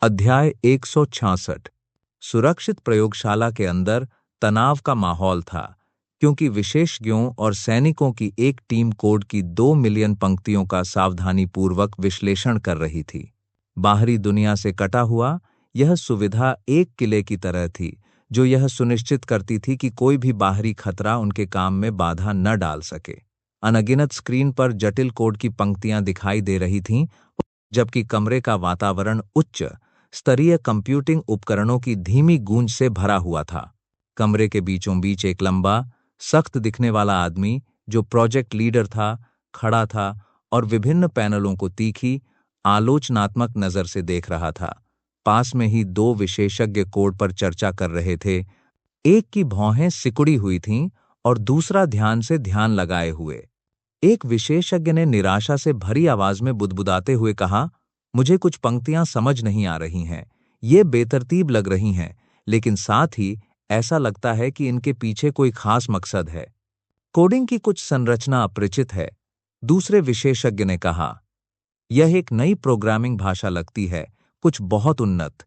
अध्याय 166। सुरक्षित प्रयोगशाला के अंदर तनाव का माहौल था, क्योंकि विशेषज्ञों और सैनिकों की एक टीम कोड की 2 मिलियन पंक्तियों का सावधानीपूर्वक विश्लेषण कर रही थी। बाहरी दुनिया से कटा हुआ यह सुविधा एक किले की तरह थी, जो यह सुनिश्चित करती थी कि कोई भी बाहरी खतरा उनके काम में बाधा न डाल सके। अनगिनत स्क्रीन पर जटिल कोड की पंक्तियां दिखाई दे रही थीं, जबकि कमरे का वातावरण उच्च स्तरीय कंप्यूटिंग उपकरणों की धीमी गूंज से भरा हुआ था। कमरे के बीचों बीच एक लंबा, सख्त दिखने वाला आदमी, जो प्रोजेक्ट लीडर था, खड़ा था और विभिन्न पैनलों को तीखी, आलोचनात्मक नजर से देख रहा था। पास में ही 2 विशेषज्ञ कोड पर चर्चा कर रहे थे। एक की भौहें सिकुड़ी हुई थीं और दूसरा ध्यान लगाए हुए। एक विशेषज्ञ ने निराशा से भरी आवाज में बुदबुदाते हुए कहा, मुझे कुछ पंक्तियां समझ नहीं आ रही हैं। ये बेतरतीब लग रही हैं, लेकिन साथ ही ऐसा लगता है कि इनके पीछे कोई खास मकसद है। कोडिंग की कुछ संरचना अपरिचित है, दूसरे विशेषज्ञ ने कहा। यह एक नई प्रोग्रामिंग भाषा लगती है, कुछ बहुत उन्नत।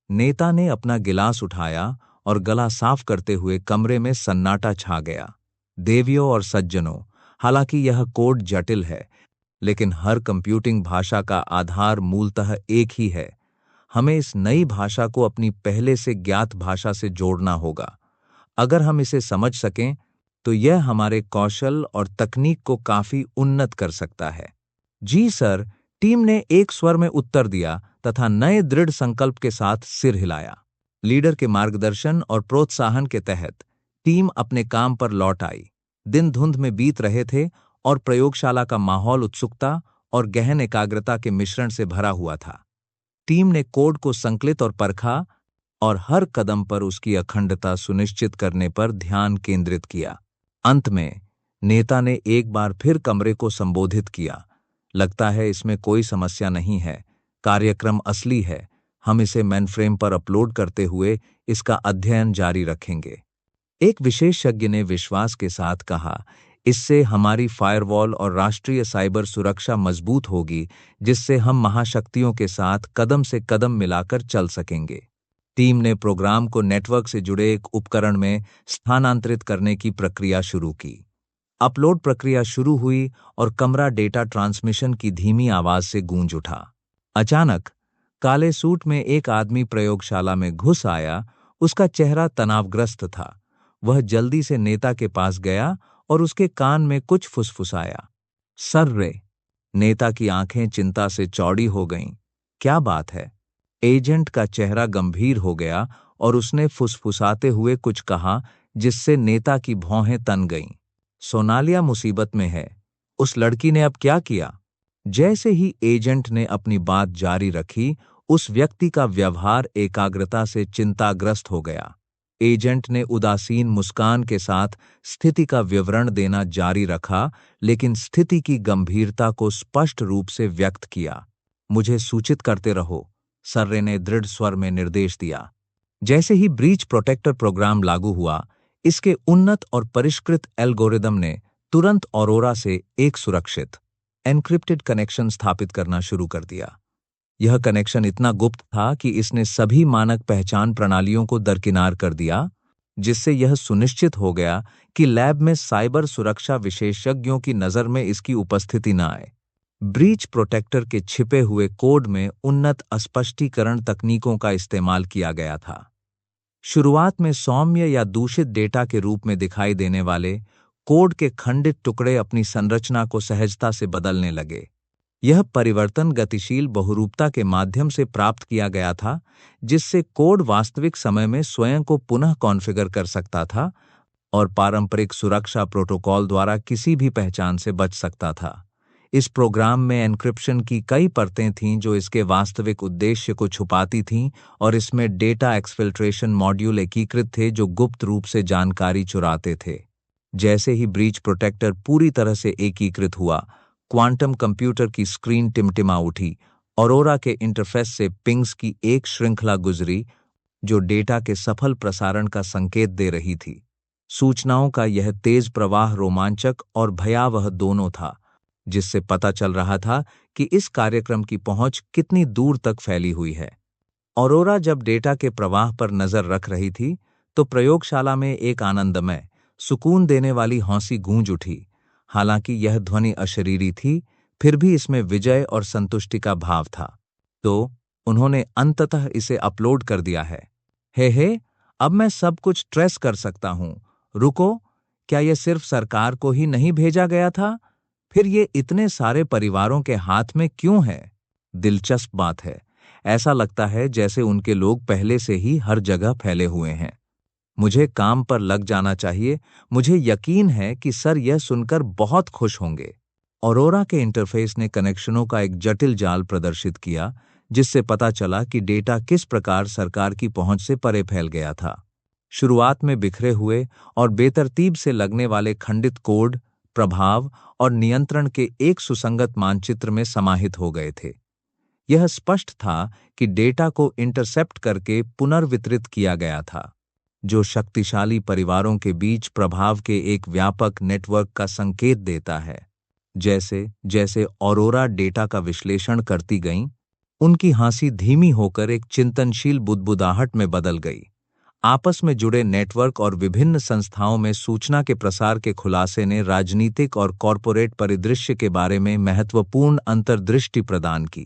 नेता ने अपना गिलास उठाया और गला साफ करते हुए कमरे में सन्नाटा छा गया। देवियों और सज्जनों, हालांकि यह कोड जटिल है, लेकिन हर कंप्यूटिंग भाषा का आधार मूलतः एक ही है। हमें इस नई भाषा को अपनी पहले से ज्ञात भाषा से जोड़ना होगा। अगर हम इसे समझ सकें, तो यह हमारे कौशल और तकनीक को काफी उन्नत कर सकता है। जी सर, टीम ने एक स्वर में उत्तर दिया तथा नए दृढ़ संकल्प के साथ सिर हिलाया। लीडर के मार्गदर्शन और प्रोत्साहन के तहत टीम अपने काम पर लौट आई। दिन धुंध में बीत रहे थे और प्रयोगशाला का माहौल उत्सुकता और गहन एकाग्रता के मिश्रण से भरा हुआ था। टीम ने कोड को संकलित और परखा और हर कदम पर उसकी अखंडता सुनिश्चित करने पर ध्यान केंद्रित किया। अंत में नेता ने एक बार फिर कमरे को संबोधित किया। लगता है इसमें कोई समस्या नहीं है। कार्यक्रम असली है। हम इसे मेनफ्रेम पर अपलोड करते हुए इसका अध्ययन जारी रखेंगे। एक विशेषज्ञ ने विश्वास के साथ कहा, इससे हमारी फायरवॉल और राष्ट्रीय साइबर सुरक्षा मजबूत होगी, जिससे हम महाशक्तियों के साथ कदम से कदम मिलाकर चल सकेंगे। टीम ने प्रोग्राम को नेटवर्क से जुड़े एक उपकरण में स्थानांतरित करने की प्रक्रिया शुरू की। अपलोड प्रक्रिया शुरू हुई और कमरा डेटा ट्रांसमिशन की धीमी आवाज से गूंज उठा। अचानक काले सूट में एक आदमी प्रयोगशाला में घुस आया। उसका चेहरा तनावग्रस्त था। वह जल्दी से नेता के पास गया और उसके कान में कुछ फुसफुसाया। सर रे! नेता की आंखें चिंता से चौड़ी हो गईं। क्या बात है? एजेंट का चेहरा गंभीर हो गया और उसने फुसफुसाते हुए कुछ कहा, जिससे नेता की भौहें तन गईं। सोनालिया मुसीबत में है। उस लड़की ने अब क्या किया? जैसे ही एजेंट ने अपनी बात जारी रखी, उस व्यक्ति का व्यवहार एकाग्रता से चिंताग्रस्त हो गया। एजेंट ने उदासीन मुस्कान के साथ स्थिति का विवरण देना जारी रखा, लेकिन स्थिति की गंभीरता को स्पष्ट रूप से व्यक्त किया। मुझे सूचित करते रहो, सर्रे ने दृढ़ स्वर में निर्देश दिया। जैसे ही ब्रीच प्रोटेक्टर प्रोग्राम लागू हुआ, इसके उन्नत और परिष्कृत एल्गोरिदम ने तुरंत ऑरोरा से एक सुरक्षित एन्क्रिप्टेड कनेक्शन स्थापित करना शुरू कर दिया। यह कनेक्शन इतना गुप्त था कि इसने सभी मानक पहचान प्रणालियों को दरकिनार कर दिया, जिससे यह सुनिश्चित हो गया कि लैब में साइबर सुरक्षा विशेषज्ञों की नज़र में इसकी उपस्थिति न आए। ब्रीच प्रोटेक्टर के छिपे हुए कोड में उन्नत अस्पष्टीकरण तकनीकों का इस्तेमाल किया गया था। शुरुआत में सौम्य या दूषित डेटा के रूप में दिखाई देने वाले कोड के खंडित टुकड़े अपनी संरचना को सहजता से बदलने लगे। यह परिवर्तन गतिशील बहुरूपता के माध्यम से प्राप्त किया गया था, जिससे कोड वास्तविक समय में स्वयं को पुनः कॉन्फ़िगर कर सकता था और पारंपरिक सुरक्षा प्रोटोकॉल द्वारा किसी भी पहचान से बच सकता था। इस प्रोग्राम में एन्क्रिप्शन की कई परतें थीं जो इसके वास्तविक उद्देश्य को छुपाती थीं, और इसमें डेटा एक्सफिल्ट्रेशन मॉड्यूल एकीकृत थे जो गुप्त रूप से जानकारी चुराते थे। जैसे ही ब्रीच प्रोटेक्टर पूरी तरह से एकीकृत हुआ, क्वांटम कंप्यूटर की स्क्रीन टिमटिमा उठी। ऑरोरा के इंटरफेस से पिंग्स की एक श्रृंखला गुजरी, जो डेटा के सफल प्रसारण का संकेत दे रही थी। सूचनाओं का यह तेज प्रवाह रोमांचक और भयावह दोनों था, जिससे पता चल रहा था कि इस कार्यक्रम की पहुंच कितनी दूर तक फैली हुई है। औरोरा जब डेटा के प्रवाह पर नजर रख रही थी तो प्रयोगशाला में एक आनंदमय, सुकून देने वाली हौंसी गूंज उठी। हालांकि यह ध्वनि अशरीरी थी, फिर भी इसमें विजय और संतुष्टि का भाव था। तो उन्होंने अंततः इसे अपलोड कर दिया है। हे, अब मैं सब कुछ ट्रेस कर सकता हूं। रुको, क्या यह सिर्फ सरकार को ही नहीं भेजा गया था? फिर ये इतने सारे परिवारों के हाथ में क्यों है? दिलचस्प बात है। ऐसा लगता है जैसे उनके लोग पहले से ही हर जगह फैले हुए हैं। मुझे काम पर लग जाना चाहिए। मुझे यकीन है कि सर यह सुनकर बहुत खुश होंगे। ऑरोरा के इंटरफेस ने कनेक्शनों का एक जटिल जाल प्रदर्शित किया, जिससे पता चला कि डेटा किस प्रकार सरकार की पहुंच से परे फैल गया था। शुरुआत में बिखरे हुए और बेतरतीब से लगने वाले खंडित कोड, प्रभाव और नियंत्रण के एक सुसंगत मानचित्र में समाहित हो गए थे। यह स्पष्ट था कि डेटा को इंटरसेप्ट करके पुनर्वितरित किया गया था, जो शक्तिशाली परिवारों के बीच प्रभाव के एक व्यापक नेटवर्क का संकेत देता है। जैसे जैसे ऑरोरा डेटा का विश्लेषण करती गईं, उनकी हंसी धीमी होकर एक चिंतनशील बुदबुदाहट में बदल गई। आपस में जुड़े नेटवर्क और विभिन्न संस्थाओं में सूचना के प्रसार के खुलासे ने राजनीतिक और कॉरपोरेट परिदृश्य के बारे में महत्वपूर्ण अंतर्दृष्टि प्रदान की।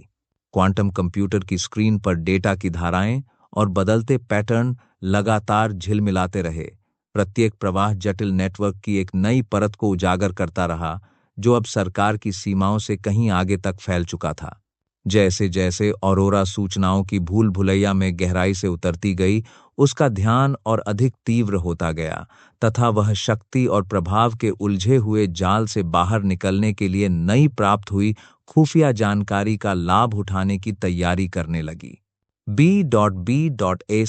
क्वांटम कंप्यूटर की स्क्रीन पर डेटा की धाराएं और बदलते पैटर्न लगातार झिलमिलाते रहे। प्रत्येक प्रवाह जटिल नेटवर्क की एक नई परत को उजागर करता रहा, जो अब सरकार की सीमाओं से कहीं आगे तक फैल चुका था। जैसे जैसे ऑरोरा सूचनाओं की भूल भुलैया में गहराई से उतरती गई, उसका ध्यान और अधिक तीव्र होता गया तथा वह शक्ति और प्रभाव के उलझे हुए जाल से बाहर निकलने के लिए नई प्राप्त हुई खुफिया जानकारी का लाभ उठाने की तैयारी करने लगी। B.B.A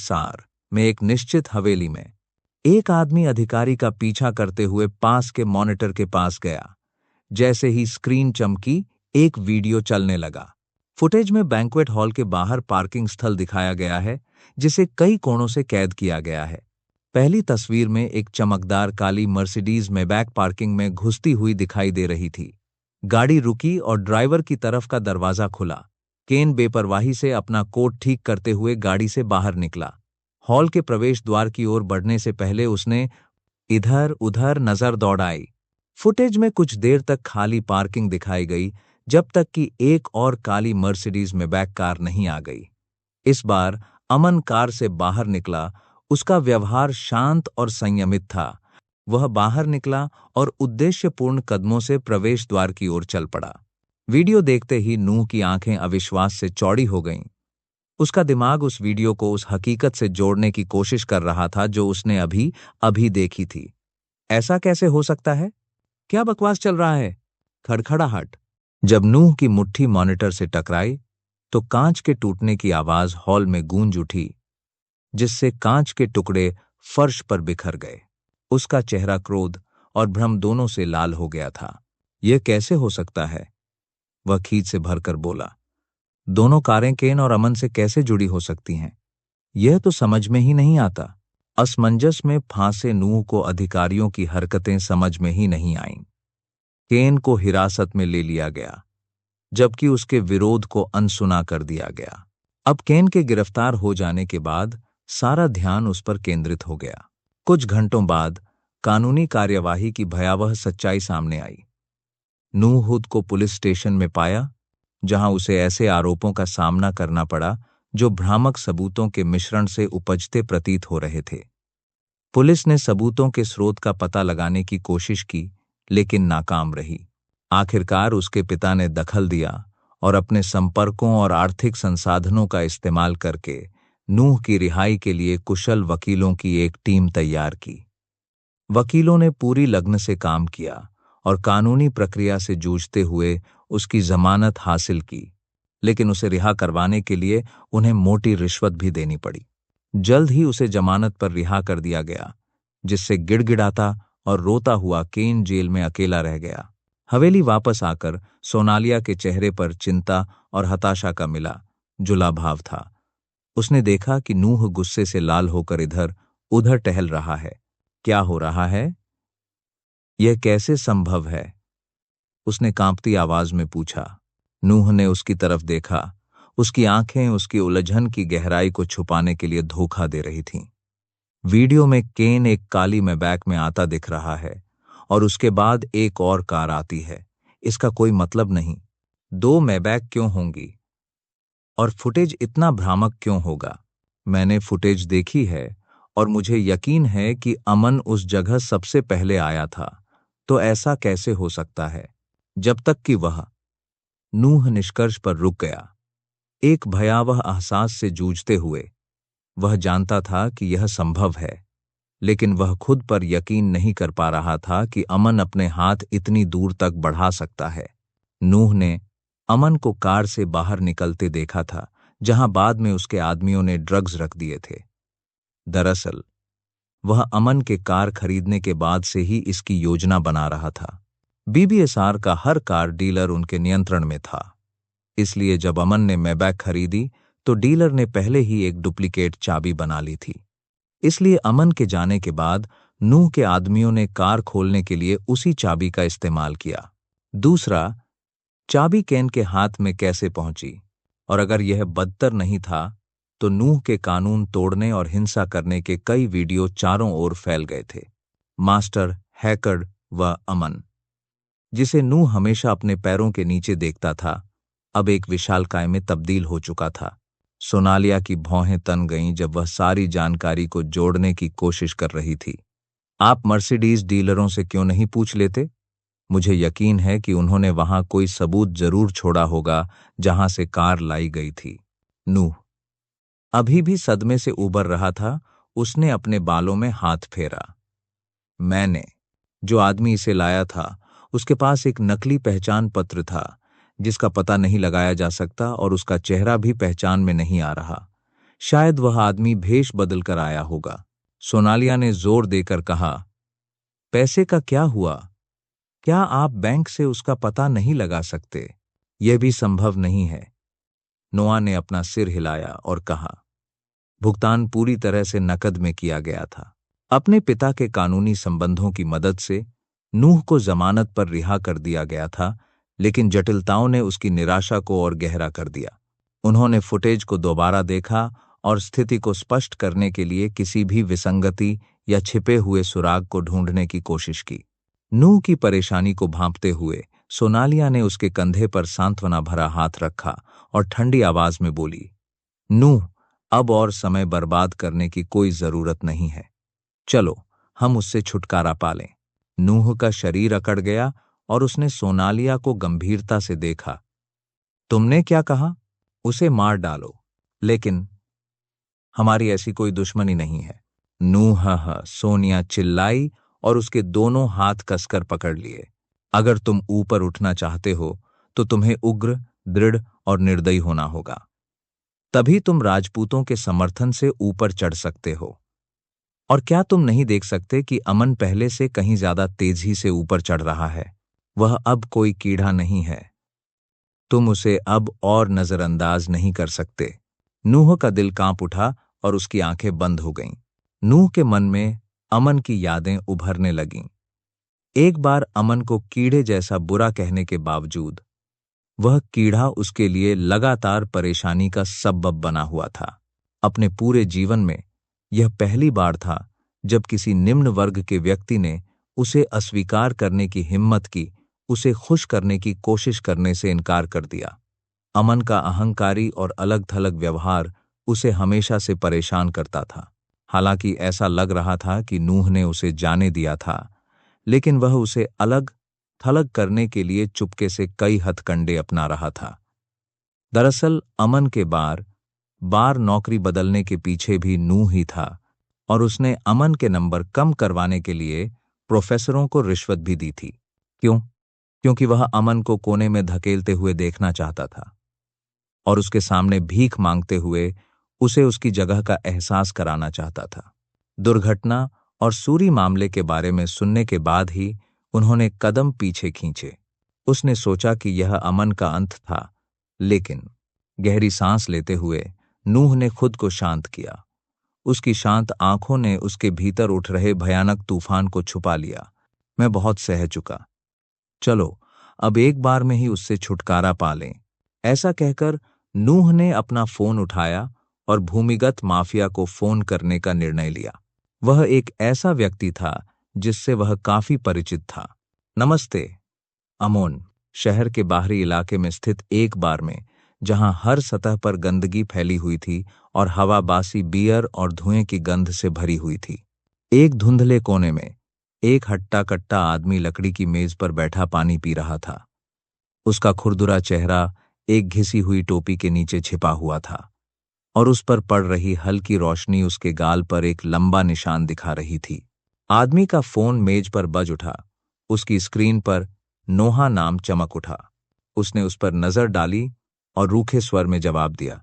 में एक निश्चित हवेली में एक आदमी अधिकारी का पीछा करते हुए पास के मॉनिटर के पास गया। जैसे ही स्क्रीन चमकी, एक वीडियो चलने लगा। फुटेज में बैंक्वेट हॉल के बाहर पार्किंग स्थल दिखाया गया है, जिसे कई कोणों से कैद किया गया है। पहली तस्वीर में एक चमकदार काली मर्सिडीज मैबैक पार्किंग में घुसती हुई दिखाई दे रही थी। गाड़ी रुकी और ड्राइवर की तरफ का दरवाजा खुला। केन बेपरवाही से अपना कोट ठीक करते हुए गाड़ी से बाहर निकला। हॉल के प्रवेश द्वार की ओर बढ़ने से पहले उसने इधर उधर नजर दौड़ाई। फुटेज में कुछ देर तक खाली पार्किंग दिखाई गई, जब तक कि एक और काली मर्सिडीज मैबैक कार नहीं आ गई। इस बार अमन कार से बाहर निकला। उसका व्यवहार शांत और संयमित था। वह बाहर निकला और उद्देश्यपूर्ण कदमों से प्रवेश द्वार की ओर चल पड़ा। वीडियो देखते ही नूह की आंखें अविश्वास से चौड़ी हो गईं। उसका दिमाग उस वीडियो को उस हकीकत से जोड़ने की कोशिश कर रहा था जो उसने अभी अभी देखी थी। ऐसा कैसे हो सकता है? क्या बकवास चल रहा है? खड़खड़ाहट। जब नूह की मुट्ठी मॉनिटर से टकराई तो कांच के टूटने की आवाज हॉल में गूंज उठी, जिससे कांच के टुकड़े फर्श पर बिखर गए। उसका चेहरा क्रोध और भ्रम दोनों से लाल हो गया था। यह कैसे हो सकता है? वह खीज से भरकर बोला। दोनों कारें केन और अमन से कैसे जुड़ी हो सकती हैं? यह तो समझ में ही नहीं आता। असमंजस में फांसे नूह को अधिकारियों की हरकतें समझ में ही नहीं आईं। केन को हिरासत में ले लिया गया, जबकि उसके विरोध को अनसुना कर दिया गया। अब केन के गिरफ्तार हो जाने के बाद सारा ध्यान उस पर केंद्रित हो गया। कुछ घंटों बाद कानूनी कार्यवाही की भयावह सच्चाई सामने आई। नूह खुद को पुलिस स्टेशन में पाया, जहां उसे ऐसे आरोपों का सामना करना पड़ा जो भ्रामक सबूतों के मिश्रण से उपजते प्रतीत हो रहे थे। पुलिस ने सबूतों के स्रोत का पता लगाने की कोशिश की, लेकिन नाकाम रही। आखिरकार उसके पिता ने दखल दिया और अपने संपर्कों और आर्थिक संसाधनों का इस्तेमाल करके नूह की रिहाई के लिए कुशल वकीलों की एक टीम तैयार की। वकीलों ने पूरी लगन से काम किया और कानूनी प्रक्रिया से जूझते हुए उसकी जमानत हासिल की, लेकिन उसे रिहा करवाने के लिए उन्हें मोटी रिश्वत भी देनी पड़ी। जल्द ही उसे जमानत पर रिहा कर दिया गया, जिससे गिड़गिड़ाता और रोता हुआ केन जेल में अकेला रह गया। हवेली वापस आकर सोनालिया के चेहरे पर चिंता और हताशा का मिला जुला भाव था। उसने देखा कि नूह गुस्से से लाल होकर इधर उधर टहल रहा है। क्या हो रहा है? यह कैसे संभव है? उसने कांपती आवाज में पूछा। नूह ने उसकी तरफ देखा। उसकी आंखें उसकी उलझन की गहराई को छुपाने के लिए धोखा दे रही थीं। वीडियो में केन एक काली मैबैक में आता दिख रहा है और उसके बाद एक और कार आती है। इसका कोई मतलब नहीं। दो मैबैक क्यों होंगी? और फुटेज इतना भ्रामक क्यों होगा? मैंने फुटेज देखी है और मुझे यकीन है कि अमन उस जगह सबसे पहले आया था। तो ऐसा कैसे हो सकता है? जब तक कि वह नूह निष्कर्ष पर रुक गया, एक भयावह एहसास से जूझते हुए। वह जानता था कि यह संभव है, लेकिन वह खुद पर यकीन नहीं कर पा रहा था कि अमन अपने हाथ इतनी दूर तक बढ़ा सकता है। नूह ने अमन को कार से बाहर निकलते देखा था, जहां बाद में उसके आदमियों ने ड्रग्स रख दिए थे। दरअसल वह अमन के कार खरीदने के बाद से ही इसकी योजना बना रहा था। बीबीएसआर का हर कार डीलर उनके नियंत्रण में था। इसलिए जब अमन ने मैबैक खरीदी तो डीलर ने पहले ही एक डुप्लीकेट चाबी बना ली थी। इसलिए अमन के जाने के बाद नूह के आदमियों ने कार खोलने के लिए उसी चाबी का इस्तेमाल किया। दूसरा, चाबी केन के हाथ में कैसे पहुंची? और अगर यह बदतर नहीं था तो नूह के कानून तोड़ने और हिंसा करने के कई वीडियो चारों ओर फैल गए थे। मास्टर, हैकर व अमन, जिसे नूह हमेशा अपने पैरों के नीचे देखता था, अब एक विशालकाय में तब्दील हो चुका था। सोनालिया की भौहें तन गईं जब वह सारी जानकारी को जोड़ने की कोशिश कर रही थी। आप मर्सिडीज डीलरों से क्यों नहीं पूछ लेते? मुझे यकीन है कि उन्होंने वहां कोई सबूत जरूर छोड़ा होगा जहां से कार लाई गई थी। नूह अभी भी सदमे से उबर रहा था। उसने अपने बालों में हाथ फेरा। मैंने जो आदमी इसे लाया था, उसके पास एक नकली पहचान पत्र था जिसका पता नहीं लगाया जा सकता और उसका चेहरा भी पहचान में नहीं आ रहा। शायद वह आदमी भेष बदल कर आया होगा। सोनालिया ने जोर देकर कहा, पैसे का क्या हुआ? क्या आप बैंक से उसका पता नहीं लगा सकते? यह भी संभव नहीं है। नोआ ने अपना सिर हिलाया और कहा, भुगतान पूरी तरह से नकद में किया गया था। अपने पिता के कानूनी संबंधों की मदद से नूह को जमानत पर रिहा कर दिया गया था, लेकिन जटिलताओं ने उसकी निराशा को और गहरा कर दिया। उन्होंने फुटेज को दोबारा देखा और स्थिति को स्पष्ट करने के लिए किसी भी विसंगति या छिपे हुए सुराग को ढूंढने की कोशिश की। नूह की परेशानी को भांपते हुए सोनालिया ने उसके कंधे पर सांत्वना भरा हाथ रखा और ठंडी आवाज में बोली, नूह, अब और समय बर्बाद करने की कोई जरूरत नहीं है। चलो हम उससे छुटकारा पालें। नूह का शरीर अकड़ गया और उसने सोनालिया को गंभीरता से देखा। तुमने क्या कहा? उसे मार डालो। लेकिन हमारी ऐसी कोई दुश्मनी नहीं है। नूह सोनिया चिल्लाई और उसके दोनों हाथ कसकर पकड़ लिए। अगर तुम ऊपर उठना चाहते हो तो तुम्हें उग्र, दृढ़ और निर्दयी होना होगा। तभी तुम राजपूतों के समर्थन से ऊपर चढ़ सकते हो। और क्या तुम नहीं देख सकते कि अमन पहले से कहीं ज्यादा तेजी से ऊपर चढ़ रहा है? वह अब कोई कीड़ा नहीं है। तुम उसे अब और नजरअंदाज नहीं कर सकते। नूह का दिल कांप उठा और उसकी आंखें बंद हो गईं। नूह के मन में अमन की यादें उभरने लगीं। एक बार अमन को कीड़े जैसा बुरा कहने के बावजूद वह कीड़ा उसके लिए लगातार परेशानी का सबब बना हुआ था। अपने पूरे जीवन में यह पहली बार था जब किसी निम्न वर्ग के व्यक्ति ने उसे अस्वीकार करने की हिम्मत की, उसे खुश करने की कोशिश करने से इनकार कर दिया। अमन का अहंकारी और अलग-थलग व्यवहार उसे हमेशा से परेशान करता था। हालांकि ऐसा लग रहा था कि नूह ने उसे जाने दिया था, लेकिन वह उसे अलग थलग करने के लिए चुपके से कई हथकंडे अपना रहा था। दरअसल अमन के बार बार नौकरी बदलने के पीछे भी नूह ही था और उसने अमन के नंबर कम करवाने के लिए प्रोफेसरों को रिश्वत भी दी थी। क्यों? क्योंकि वह अमन को कोने में धकेलते हुए देखना चाहता था और उसके सामने भीख मांगते हुए उसे उसकी जगह का एहसास कराना चाहता था। दुर्घटना और सूरी मामले के बारे में सुनने के बाद ही उन्होंने कदम पीछे खींचे। उसने सोचा कि यह अमन का अंत था, लेकिन गहरी सांस लेते हुए नूह ने खुद को शांत किया। उसकी शांत आंखों ने उसके भीतर उठ रहे भयानक तूफान को छुपा लिया। मैं बहुत सह चुका। चलो अब एक बार में ही उससे छुटकारा पा लें। ऐसा कहकर नूह ने अपना फोन उठाया और भूमिगत माफिया को फोन करने का निर्णय लिया। वह एक ऐसा व्यक्ति था जिससे वह काफी परिचित था। नमस्ते, अमोन। शहर के बाहरी इलाके में स्थित एक बार में, जहां हर सतह पर गंदगी फैली हुई थी और हवा बासी बियर और धुएं की गंध से भरी हुई थी, एक धुंधले कोने में एक हट्टा कट्टा आदमी लकड़ी की मेज पर बैठा पानी पी रहा था। उसका खुरदुरा चेहरा एक घिसी हुई टोपी के नीचे छिपा हुआ था और उस पर पड़ रही हल्की रोशनी उसके गाल पर एक लंबा निशान दिखा रही थी। आदमी का फोन मेज पर बज उठा। उसकी स्क्रीन पर नोहा नाम चमक उठा। उसने उस पर नजर डाली और रूखे स्वर में जवाब दिया,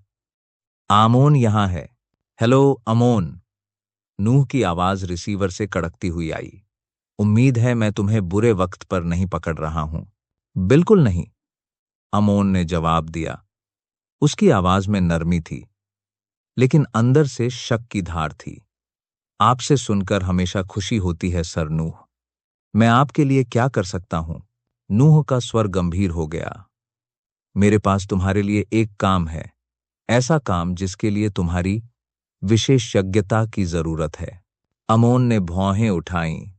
आमोन यहां है। हेलो अमोन। नूह की आवाज रिसीवर से कड़कती हुई आई। उम्मीद है मैं तुम्हें बुरे वक्त पर नहीं पकड़ रहा हूं। बिल्कुल नहीं, अमोन ने जवाब दिया। उसकी आवाज में नरमी थी, लेकिन अंदर से शक की धार थी। आपसे सुनकर हमेशा खुशी होती है सर नूह। मैं आपके लिए क्या कर सकता हूं? नूह का स्वर गंभीर हो गया। मेरे पास तुम्हारे लिए एक काम है, ऐसा काम जिसके लिए तुम्हारी विशेषज्ञता की जरूरत है। अमोन ने भौहें उठाईं।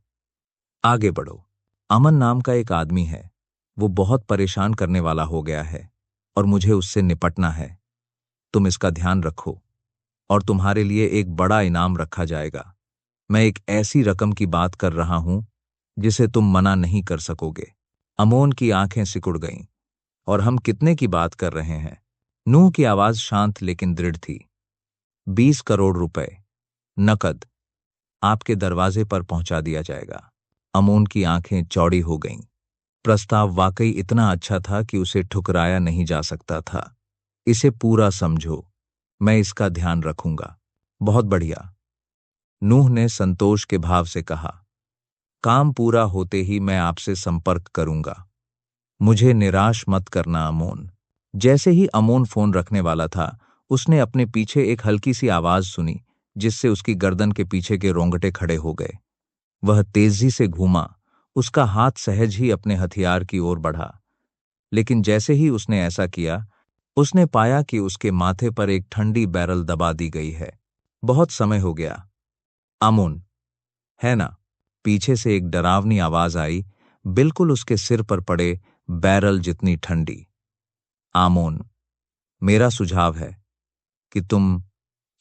आगे बढ़ो। अमन नाम का एक आदमी है। वो बहुत परेशान करने वाला हो गया है और मुझे उससे निपटना है। तुम इसका ध्यान रखो और तुम्हारे लिए एक बड़ा इनाम रखा जाएगा। मैं एक ऐसी रकम की बात कर रहा हूं जिसे तुम मना नहीं कर सकोगे। अमोन की आंखें सिकुड़ गईं। और हम कितने की बात कर रहे हैं? नूह की आवाज शांत लेकिन दृढ़ थी। 20 करोड़ रुपए नकद आपके दरवाजे पर पहुंचा दिया जाएगा। अमोन की आंखें चौड़ी हो गईं। प्रस्ताव वाकई इतना अच्छा था कि उसे ठुकराया नहीं जा सकता था। इसे पूरा समझो, मैं इसका ध्यान रखूंगा। बहुत बढ़िया, नूह ने संतोष के भाव से कहा। काम पूरा होते ही मैं आपसे संपर्क करूंगा। मुझे निराश मत करना अमोन। जैसे ही अमोन फोन रखने वाला था, उसने अपने पीछे एक हल्की सी आवाज सुनी जिससे उसकी गर्दन के पीछे के रोंगटे खड़े हो गए। वह तेजी से घूमा। उसका हाथ सहज ही अपने हथियार की ओर बढ़ा, लेकिन जैसे ही उसने ऐसा किया, उसने पाया कि उसके माथे पर एक ठंडी बैरल दबा दी गई है। बहुत समय हो गया, अमोन, है ना? पीछे से एक डरावनी आवाज आई, बिल्कुल उसके सिर पर पड़े बैरल जितनी ठंडी। आमोन, मेरा सुझाव है कि तुम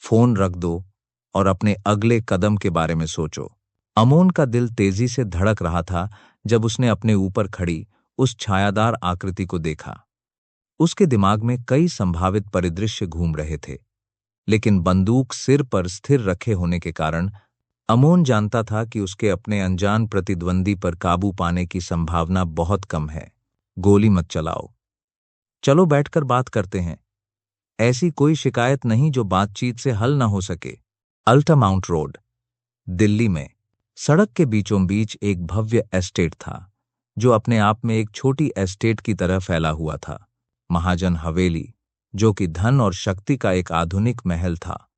फोन रख दो और अपने अगले कदम के बारे में सोचो। अमोन का दिल तेजी से धड़क रहा था जब उसने अपने ऊपर खड़ी उस छायादार आकृति को देखा। उसके दिमाग में कई संभावित परिदृश्य घूम रहे थे, लेकिन बंदूक सिर पर स्थिर रखे होने के कारण अमोन जानता था कि उसके अपने अनजान प्रतिद्वंदी पर काबू पाने की संभावना बहुत कम है। गोली मत चलाओ। चलो बैठकर बात करते हैं। ऐसी कोई शिकायत नहीं जो बातचीत से हल न हो सके। अल्टामाउंट रोड, दिल्ली में सड़क के बीचों बीच एक भव्य एस्टेट था, जो अपने आप में एक छोटी एस्टेट की तरह फैला हुआ था। महाजन हवेली, जो कि धन और शक्ति का एक आधुनिक महल था,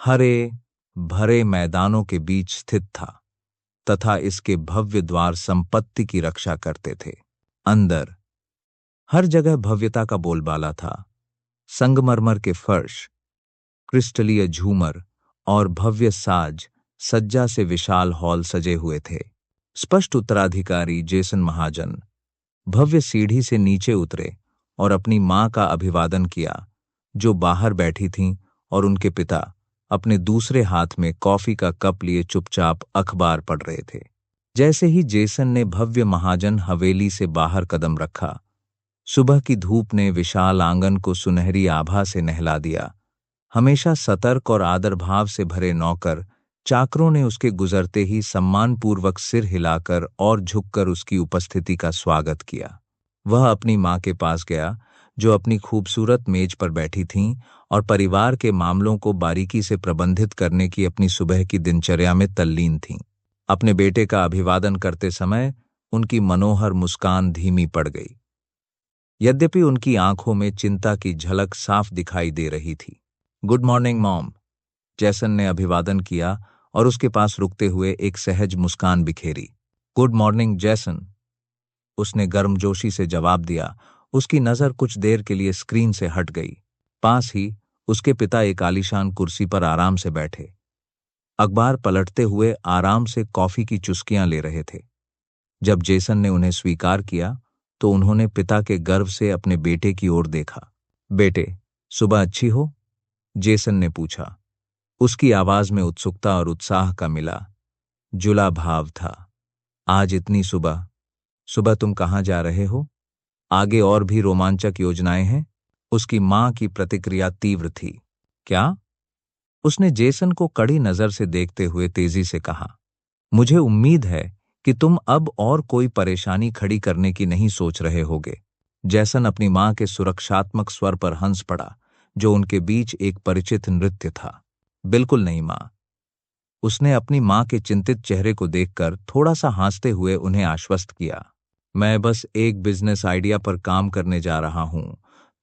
हरे भरे मैदानों के बीच स्थित था तथा इसके भव्य द्वार संपत्ति की रक्षा करते थे। अंदर हर जगह भव्यता का बोलबाला था। संगमरमर के फर्श, क्रिस्टलीय झूमर और भव्य साज सज्जा से विशाल हॉल सजे हुए थे। स्पष्ट उत्तराधिकारी जेसन महाजन भव्य सीढ़ी से नीचे उतरे और अपनी मां का अभिवादन किया, जो बाहर बैठी थीं, और उनके पिता अपने दूसरे हाथ में कॉफी का कप लिए चुपचाप अखबार पढ़ रहे थे। जैसे ही जेसन ने भव्य महाजन हवेली से बाहर कदम रखा, सुबह की धूप ने विशाल आंगन को सुनहरी आभा से नहला दिया। हमेशा सतर्क और आदरभाव से भरे नौकर चाकरों ने उसके गुजरते ही सम्मानपूर्वक सिर हिलाकर और झुककर उसकी उपस्थिति का स्वागत किया। वह अपनी मां के पास गया, जो अपनी खूबसूरत मेज पर बैठी थीं और परिवार के मामलों को बारीकी से प्रबंधित करने की अपनी सुबह की दिनचर्या में तल्लीन थीं। अपने बेटे का अभिवादन करते समय उनकी मनोहर मुस्कान धीमी पड़ गई, यद्यपि उनकी आंखों में चिंता की झलक साफ दिखाई दे रही थी। गुड मॉर्निंग मॉम, जैसन ने अभिवादन किया और उसके पास रुकते हुए एक सहज मुस्कान बिखेरी। गुड मॉर्निंग जैसन, उसने गर्मजोशी से जवाब दिया। उसकी नजर कुछ देर के लिए स्क्रीन से हट गई, पास ही उसके पिता एक आलीशान कुर्सी पर आराम से बैठे, अखबार पलटते हुए आराम से कॉफी की चुस्कियां ले रहे थे। जब जेसन ने उन्हें स्वीकार किया तो उन्होंने पिता के गर्व से अपने बेटे की ओर देखा। बेटे, सुबह अच्छी हो? जेसन ने पूछा। उसकी आवाज में उत्सुकता और उत्साह का मिला जुला भाव था। आज इतनी सुबह? सुबह तुम कहाँ जा रहे हो? आगे और भी रोमांचक योजनाएं हैं? उसकी मां की प्रतिक्रिया तीव्र थी। क्या? उसने जेसन को कड़ी नजर से देखते हुए तेजी से कहा। मुझे उम्मीद है कि तुम अब और कोई परेशानी खड़ी करने की नहीं सोच रहे होगे। जेसन अपनी मां के सुरक्षात्मक स्वर पर हंस पड़ा, जो उनके बीच एक परिचित नृत्य था। बिल्कुल नहीं मां। उसने अपनी मां के चिंतित चेहरे को देखकर थोड़ा सा हंसते हुए उन्हें आश्वस्त किया। मैं बस एक बिजनेस आइडिया पर काम करने जा रहा हूं।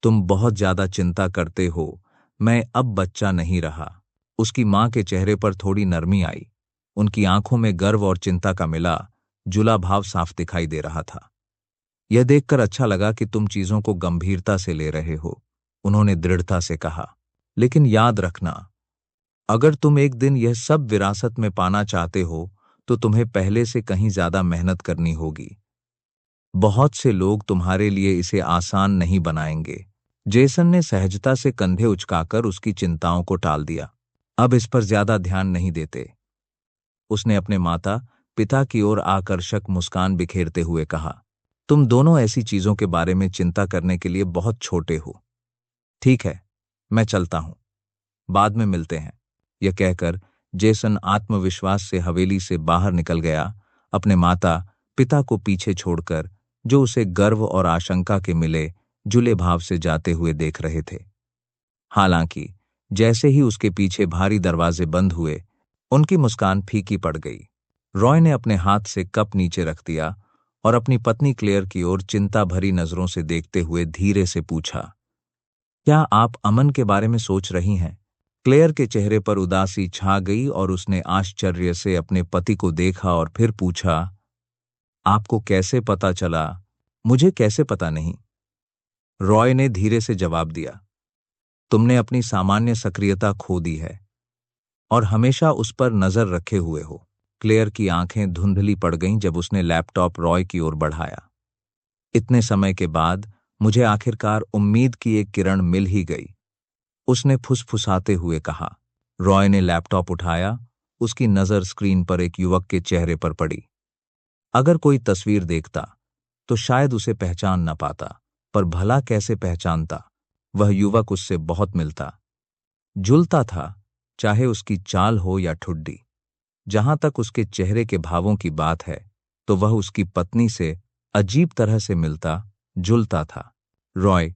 तुम बहुत ज्यादा चिंता करते हो। मैं अब बच्चा नहीं रहा। उसकी मां के चेहरे पर थोड़ी नरमी आई। उनकी आंखों में गर्व और चिंता का मिला जुला भाव साफ दिखाई दे रहा था। यह देखकर अच्छा लगा कि तुम चीजों को गंभीरता से ले रहे हो, उन्होंने दृढ़ता से कहा। लेकिन याद रखना, अगर तुम एक दिन यह सब विरासत में पाना चाहते हो तो तुम्हें पहले से कहीं ज्यादा मेहनत करनी होगी। बहुत से लोग तुम्हारे लिए इसे आसान नहीं बनाएंगे। जेसन ने सहजता से कंधे उचकाकर उसकी चिंताओं को टाल दिया। अब इस पर ज्यादा ध्यान नहीं देते। उसने अपने माता पिता की ओर आकर्षक मुस्कान बिखेरते हुए कहा। तुम दोनों ऐसी चीजों के बारे में चिंता करने के लिए बहुत छोटे हो। ठीक है, मैं चलता हूं। बाद में मिलते हैं। यह कहकर जेसन आत्मविश्वास से हवेली से बाहर निकल गया, अपने माता पिता को पीछे छोड़कर, जो उसे गर्व और आशंका के मिले जुले भाव से जाते हुए देख रहे थे। हालांकि जैसे ही उसके पीछे भारी दरवाजे बंद हुए, उनकी मुस्कान फीकी पड़ गई। रॉय ने अपने हाथ से कप नीचे रख दिया और अपनी पत्नी क्लेयर की ओर चिंता भरी नजरों से देखते हुए धीरे से पूछा, क्या आप अमन के बारे में सोच रही हैं? क्लेयर के चेहरे पर उदासी छा गई और उसने आश्चर्य से अपने पति को देखा और फिर पूछा, आपको कैसे पता चला? मुझे कैसे पता नहीं? रॉय ने धीरे से जवाब दिया, तुमने अपनी सामान्य सक्रियता खो दी है और हमेशा उस पर नजर रखे हुए हो। क्लेयर की आंखें धुंधली पड़ गईं जब उसने लैपटॉप रॉय की ओर बढ़ाया। इतने समय के बाद मुझे आखिरकार उम्मीद की एक किरण मिल ही गई, उसने फुसफुसाते हुए कहा। रॉय ने लैपटॉप उठाया। उसकी नजर स्क्रीन पर एक युवक के चेहरे पर पड़ी। अगर कोई तस्वीर देखता तो शायद उसे पहचान न पाता, पर भला कैसे पहचानता? वह युवक उससे बहुत मिलता जुलता था, चाहे उसकी चाल हो या ठुड्डी। जहां तक उसके चेहरे के भावों की बात है, तो वह उसकी पत्नी से अजीब तरह से मिलता जुलता था। रॉय,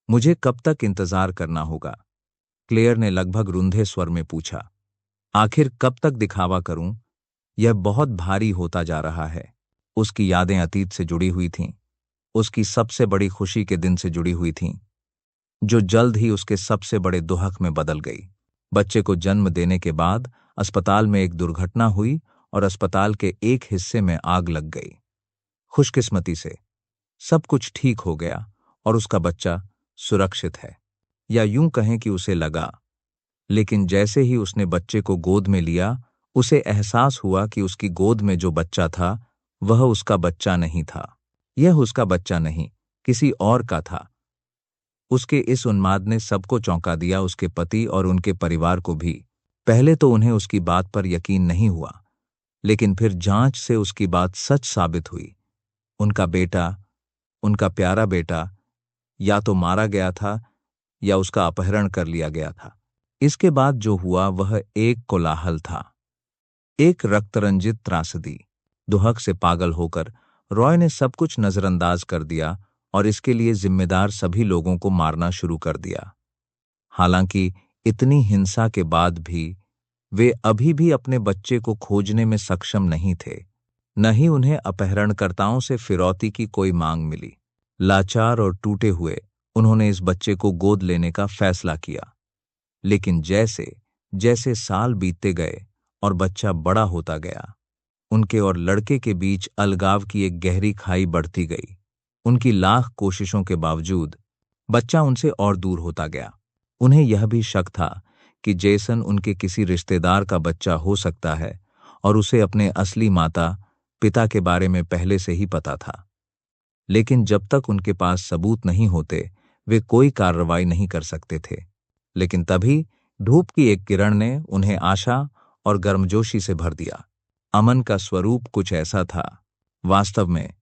मुझे कब तक इंतजार करना होगा? क्लेयर ने लगभग रुंधे स्वर में पूछा। आखिर कब तक दिखावा करूं? यह बहुत भारी होता जा रहा है। उसकी यादें अतीत से जुड़ी हुई थीं, उसकी सबसे बड़ी खुशी के दिन से जुड़ी हुई थीं, जो जल्द ही उसके सबसे बड़े दुहक में बदल गई। बच्चे को जन्म देने के बाद अस्पताल में एक दुर्घटना हुई और अस्पताल के एक हिस्से में आग लग गई। खुशकिस्मती से सब कुछ ठीक हो गया और उसका बच्चा सुरक्षित है, या यूं कहें कि उसे लगा। लेकिन जैसे ही उसने बच्चे को गोद में लिया, उसे एहसास हुआ कि उसकी गोद में जो बच्चा था वह उसका बच्चा नहीं था। यह उसका बच्चा नहीं, किसी और का था। उसके इस उन्माद ने सबको चौंका दिया, उसके पति और उनके परिवार को भी। पहले तो उन्हें उसकी बात पर यकीन नहीं हुआ, लेकिन फिर जांच से उसकी बात सच साबित हुई। उनका बेटा, उनका प्यारा बेटा, या तो मारा गया था या उसका अपहरण कर लिया गया था। इसके बाद जो हुआ वह एक कोलाहल था, एक रक्तरंजित त्रासदी। दुहक से पागल होकर रॉय ने सब कुछ नजरअंदाज कर दिया और इसके लिए जिम्मेदार सभी लोगों को मारना शुरू कर दिया। हालांकि इतनी हिंसा के बाद भी वे अभी भी अपने बच्चे को खोजने में सक्षम नहीं थे, न ही उन्हें अपहरणकर्ताओं से फिरौती की कोई मांग मिली। लाचार और टूटे हुए उन्होंने इस बच्चे को गोद लेने का फैसला किया। लेकिन जैसे जैसे साल बीतते गए और बच्चा बड़ा होता गया, उनके और लड़के के बीच अलगाव की एक गहरी खाई बढ़ती गई। उनकी लाख कोशिशों के बावजूद बच्चा उनसे और दूर होता गया। उन्हें यह भी शक था कि जेसन उनके किसी रिश्तेदार का बच्चा हो सकता है और उसे अपने असली माता पिता के बारे में पहले से ही पता था। लेकिन जब तक उनके पास सबूत नहीं होते वे कोई कार्रवाई नहीं कर सकते थे। लेकिन तभी धूप की एक किरण ने उन्हें आशा और गर्मजोशी से भर दिया। अमन का स्वरूप कुछ ऐसा था। वास्तव में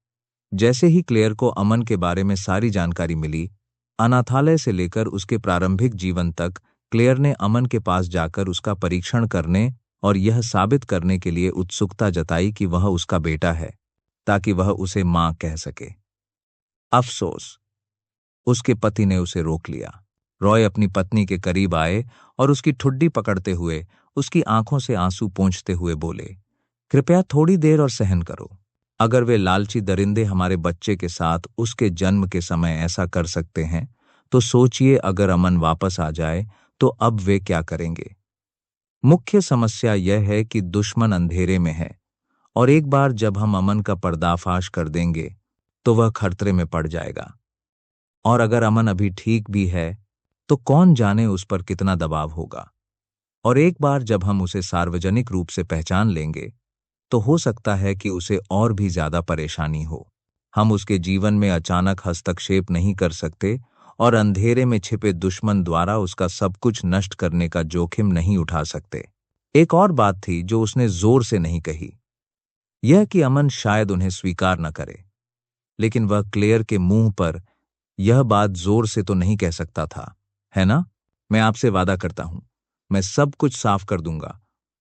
जैसे ही क्लेयर को अमन के बारे में सारी जानकारी मिली, अनाथालय से लेकर उसके प्रारंभिक जीवन तक, क्लेयर ने अमन के पास जाकर उसका परीक्षण करने और यह साबित करने के लिए उत्सुकता जताई कि वह उसका बेटा है, ताकि वह उसे मां कह सके। अफसोस, उसके पति ने उसे रोक लिया। रॉय अपनी पत्नी के करीब आए और उसकी ठुड्डी पकड़ते हुए उसकी आंखों से आंसू पोंछते हुए बोले, कृपया थोड़ी देर और सहन करो। अगर वे लालची दरिंदे हमारे बच्चे के साथ उसके जन्म के समय ऐसा कर सकते हैं, तो सोचिए अगर अमन वापस आ जाए तो अब वे क्या करेंगे। मुख्य समस्या यह है कि दुश्मन अंधेरे में है और एक बार जब हम अमन का पर्दाफाश कर देंगे तो वह खतरे में पड़ जाएगा। और अगर अमन अभी ठीक भी है तो कौन जाने उस पर कितना दबाव होगा। और एक बार जब हम उसे सार्वजनिक रूप से पहचान लेंगे तो हो सकता है कि उसे और भी ज्यादा परेशानी हो। हम उसके जीवन में अचानक हस्तक्षेप नहीं कर सकते और अंधेरे में छिपे दुश्मन द्वारा उसका सब कुछ नष्ट करने का जोखिम नहीं उठा सकते। एक और बात थी जो उसने जोर से नहीं कही, यह कि अमन शायद उन्हें स्वीकार न करे। लेकिन वह क्लेयर के मुंह पर यह बात जोर से तो नहीं कह सकता था, है ना? मैं आपसे वादा करता हूं, मैं सब कुछ साफ कर दूंगा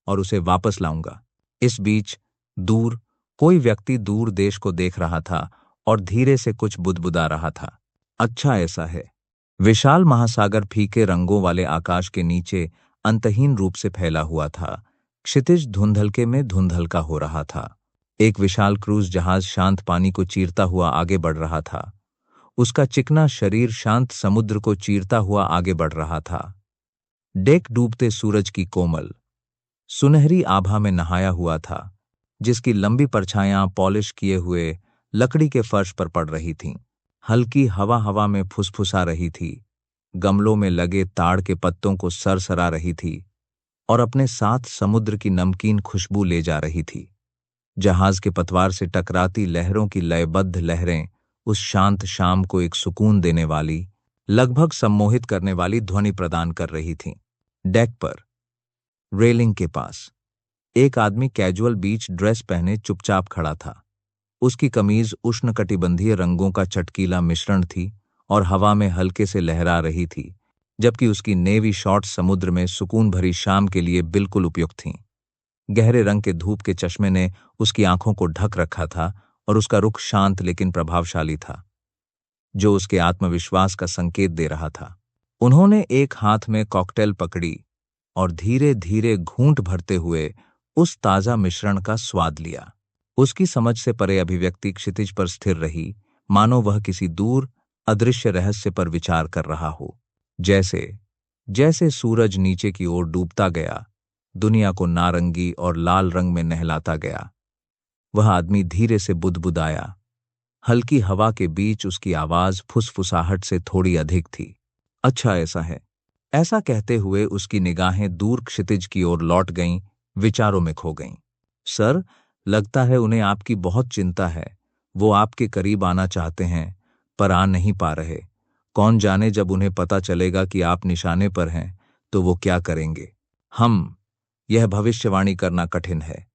और उसे वापस लाऊंगा। इस बीच दूर कोई व्यक्ति दूर देश को देख रहा था और धीरे से कुछ बुदबुदा रहा था। अच्छा ऐसा है। विशाल महासागर फीके रंगों वाले आकाश के नीचे अंतहीन रूप से फैला हुआ था। क्षितिज धुंधलके में धुंधलका हो रहा था। एक विशाल क्रूज जहाज शांत पानी को चीरता हुआ आगे बढ़ रहा था। उसका चिकना शरीर शांत समुद्र को चीरता हुआ आगे बढ़ रहा था। डेक डूबते सूरज की कोमल सुनहरी आभा में नहाया हुआ था, जिसकी लंबी परछायां पॉलिश किए हुए लकड़ी के फर्श पर पड़ रही थीं। हल्की हवा हवा में फुसफुसा रही थी, गमलों में लगे ताड़ के पत्तों को सरसरा रही थी और अपने साथ समुद्र की नमकीन खुशबू ले जा रही थी। जहाज के पतवार से टकराती लहरों की लयबद्ध लहरें उस शांत शाम को एक सुकून देने वाली, लगभग सम्मोहित करने वाली ध्वनि प्रदान कर रही थीं। डेक पर रेलिंग के पास एक आदमी कैजुअल बीच ड्रेस पहने चुपचाप खड़ा था। उसकी कमीज उष्णकटिबंधीय रंगों का चटकीला मिश्रण थी और हवा में हल्के से लहरा रही थी, जबकि उसकी नेवी शॉर्ट्स समुद्र में सुकून भरी शाम के लिए बिल्कुल उपयुक्त थीं। गहरे रंग के धूप के चश्मे ने उसकी आंखों को ढक रखा था और उसका रुख शांत लेकिन प्रभावशाली था, जो उसके आत्मविश्वास का संकेत दे रहा था। उन्होंने एक हाथ में कॉकटेल पकड़ी और धीरे धीरे घूंट भरते हुए उस ताजा मिश्रण का स्वाद लिया। उसकी समझ से परे अभिव्यक्ति क्षितिज पर स्थिर रही, मानो वह किसी दूर अदृश्य रहस्य पर विचार कर रहा हो। जैसे जैसे सूरज नीचे की ओर डूबता गया, दुनिया को नारंगी और लाल रंग में नहलाता गया। वह आदमी धीरे से बुदबुदाया। हल्की हवा के बीच उसकी आवाज फुसफुसाहट से थोड़ी अधिक थी। अच्छा ऐसा है। ऐसा कहते हुए उसकी निगाहें दूर क्षितिज की ओर लौट गईं, विचारों में खो गईं। सर, लगता है उन्हें आपकी बहुत चिंता है। वो आपके करीब आना चाहते हैं, पर आ नहीं पा रहे। कौन जाने जब उन्हें पता चलेगा कि आप निशाने पर हैं, तो वो क्या करेंगे। यह भविष्यवाणी करना कठिन है,